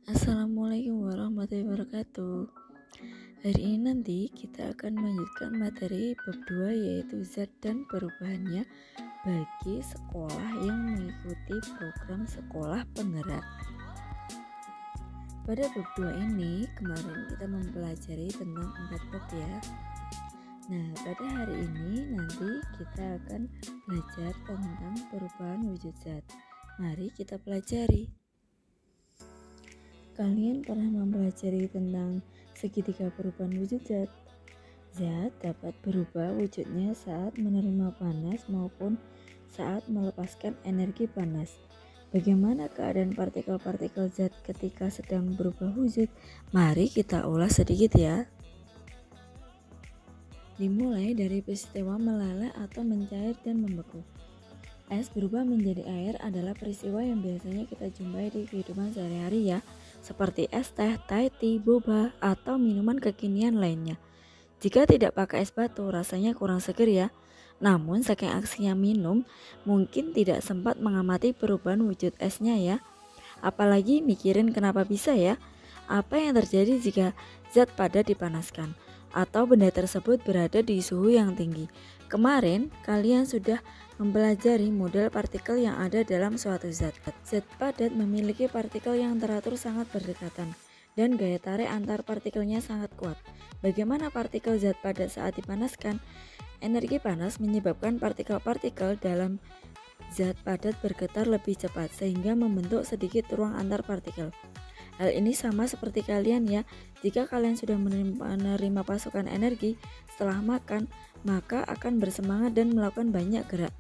Assalamualaikum warahmatullahi wabarakatuh. Hari ini nanti kita akan melanjutkan materi bab 2 yaitu zat dan perubahannya bagi sekolah yang mengikuti program sekolah penggerak. Pada bab 2 ini kemarin kita mempelajari tentang 4 bab ya. Nah, pada hari ini nanti kita akan belajar tentang perubahan wujud zat. Mari kita pelajari. Kalian pernah mempelajari tentang segitiga perubahan wujud zat? Zat dapat berubah wujudnya saat menerima panas maupun saat melepaskan energi panas. Bagaimana keadaan partikel-partikel zat ketika sedang berubah wujud? Mari kita ulas sedikit ya. Dimulai dari peristiwa meleleh atau mencair dan membeku. Es berubah menjadi air adalah peristiwa yang biasanya kita jumpai di kehidupan sehari-hari ya, seperti es teh, Thai tea, boba, atau minuman kekinian lainnya. Jika tidak pakai es batu, rasanya kurang seger ya. Namun saking aksinya minum, mungkin tidak sempat mengamati perubahan wujud esnya ya. Apalagi mikirin kenapa bisa ya. Apa yang terjadi jika zat padat dipanaskan atau benda tersebut berada di suhu yang tinggi. Kemarin kalian sudah mempelajari model partikel yang ada dalam suatu zat. Zat padat memiliki partikel yang teratur sangat berdekatan dan gaya tarik antar partikelnya sangat kuat. Bagaimana partikel zat padat saat dipanaskan? Energi panas menyebabkan partikel-partikel dalam zat padat bergetar lebih cepat sehingga membentuk sedikit ruang antar partikel. Hal ini sama seperti kalian ya, jika kalian sudah menerima pasukan energi setelah makan, maka akan bersemangat dan melakukan banyak gerak.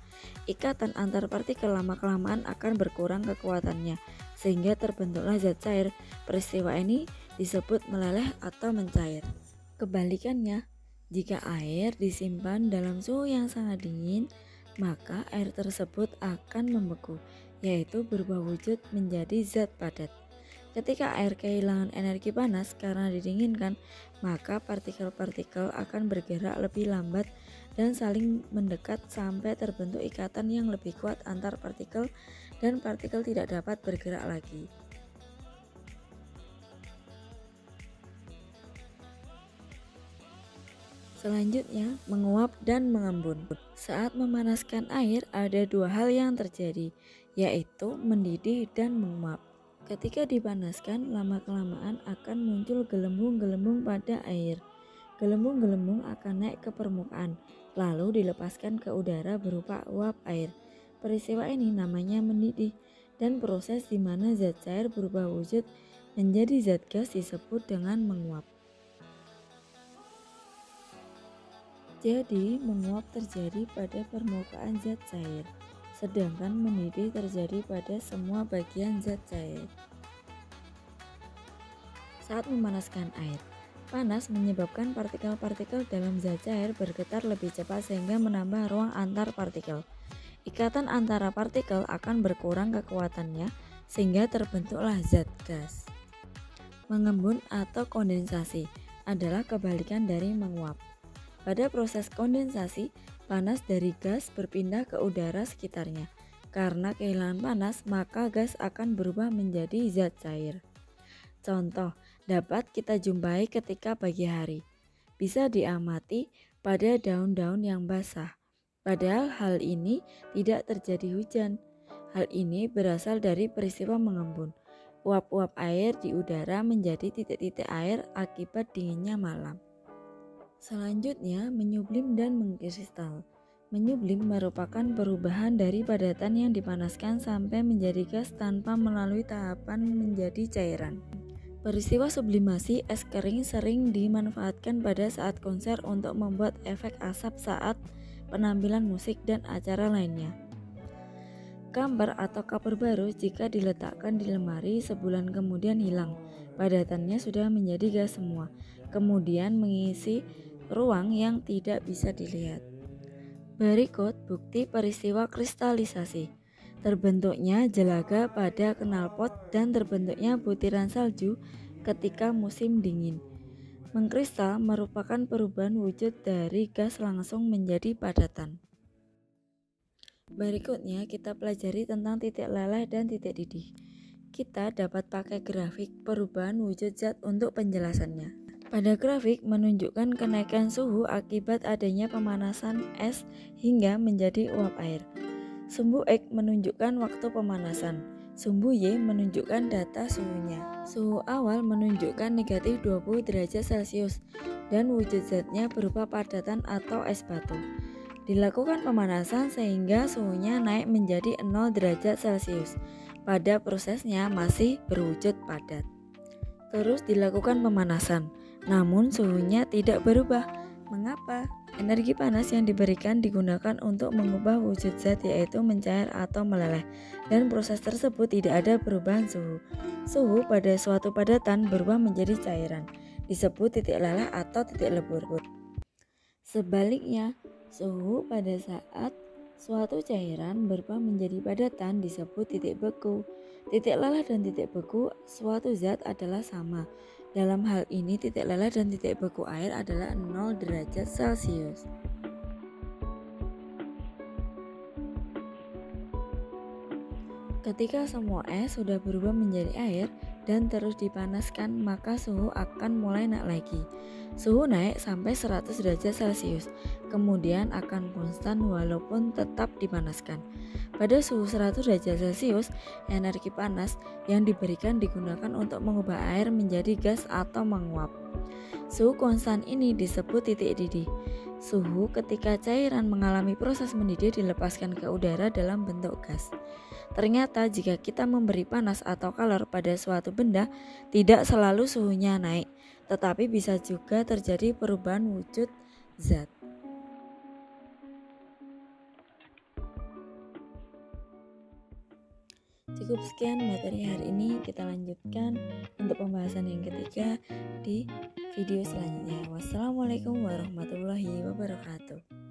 Ikatan antar partikel lama-kelamaan akan berkurang kekuatannya, sehingga terbentuklah zat cair. Peristiwa ini disebut meleleh atau mencair. Kebalikannya, jika air disimpan dalam suhu yang sangat dingin, maka air tersebut akan membeku, yaitu berubah wujud menjadi zat padat. Ketika air kehilangan energi panas karena didinginkan, maka partikel-partikel akan bergerak lebih lambat dan saling mendekat sampai terbentuk ikatan yang lebih kuat antar partikel dan partikel tidak dapat bergerak lagi. Selanjutnya, menguap dan mengembun. Saat memanaskan air, ada dua hal yang terjadi, yaitu mendidih dan menguap. Ketika dipanaskan, lama-kelamaan akan muncul gelembung-gelembung pada air. Gelembung-gelembung akan naik ke permukaan, lalu dilepaskan ke udara berupa uap air. Peristiwa ini namanya mendidih, dan proses di mana zat cair berubah wujud menjadi zat gas disebut dengan menguap. Jadi, menguap terjadi pada permukaan zat cair, sedangkan mendidih terjadi pada semua bagian zat cair. Saat memanaskan air, panas menyebabkan partikel-partikel dalam zat cair bergetar lebih cepat sehingga menambah ruang antar partikel. Ikatan antara partikel akan berkurang kekuatannya sehingga terbentuklah zat gas. Mengembun atau kondensasi adalah kebalikan dari menguap. Pada proses kondensasi, panas dari gas berpindah ke udara sekitarnya. Karena kehilangan panas, maka gas akan berubah menjadi zat cair. Contoh dapat kita jumpai ketika pagi hari. Bisa diamati pada daun-daun yang basah. Padahal hal ini tidak terjadi hujan. Hal ini berasal dari peristiwa mengembun. Uap-uap air di udara menjadi titik-titik air akibat dinginnya malam. Selanjutnya, menyublim dan mengkristal. Menyublim merupakan perubahan dari padatan yang dipanaskan sampai menjadi gas tanpa melalui tahapan menjadi cairan. Peristiwa sublimasi es kering sering dimanfaatkan pada saat konser untuk membuat efek asap saat penampilan musik dan acara lainnya. Kamper atau kapur baru jika diletakkan di lemari sebulan kemudian hilang, padatannya sudah menjadi gas semua, kemudian mengisi ruang yang tidak bisa dilihat. Berikut bukti peristiwa kristalisasi. Terbentuknya jelaga pada knalpot dan terbentuknya butiran salju ketika musim dingin. Mengkristal merupakan perubahan wujud dari gas langsung menjadi padatan. Berikutnya kita pelajari tentang titik leleh dan titik didih. kita dapat pakai grafik perubahan wujud zat untuk penjelasannya. Pada grafik menunjukkan kenaikan suhu akibat adanya pemanasan es hingga menjadi uap air. Sumbu X menunjukkan waktu pemanasan. Sumbu Y menunjukkan data suhunya. Suhu awal menunjukkan negatif 20 derajat Celcius dan wujud zatnya berupa padatan atau es batu. Dilakukan pemanasan sehingga suhunya naik menjadi 0 derajat Celcius. Pada prosesnya masih berwujud padat. Terus dilakukan pemanasan, namun suhunya tidak berubah. Mengapa? Energi panas yang diberikan digunakan untuk mengubah wujud zat, yaitu mencair atau meleleh, dan proses tersebut tidak ada perubahan suhu. Suhu pada suatu padatan berubah menjadi cairan, disebut titik leleh atau titik lebur. Sebaliknya, suhu pada saat suatu cairan berubah menjadi padatan disebut titik beku. Titik leleh dan titik beku suatu zat adalah sama. Dalam hal ini titik leleh dan titik beku air adalah 0 derajat Celcius. Ketika semua es sudah berubah menjadi air dan terus dipanaskan, maka suhu akan mulai naik lagi. Suhu naik sampai 100 derajat Celcius, kemudian akan konstan walaupun tetap dipanaskan. Pada suhu 100 derajat Celcius, energi panas yang diberikan digunakan untuk mengubah air menjadi gas atau menguap. Suhu konstan ini disebut titik didih. Suhu ketika cairan mengalami proses mendidih dilepaskan ke udara dalam bentuk gas. Ternyata jika kita memberi panas atau kalor pada suatu benda, tidak selalu suhunya naik, tetapi bisa juga terjadi perubahan wujud zat. Cukup sekian materi hari ini, kita lanjutkan untuk pembahasan yang ketiga di video selanjutnya. Wassalamualaikum warahmatullahi wabarakatuh.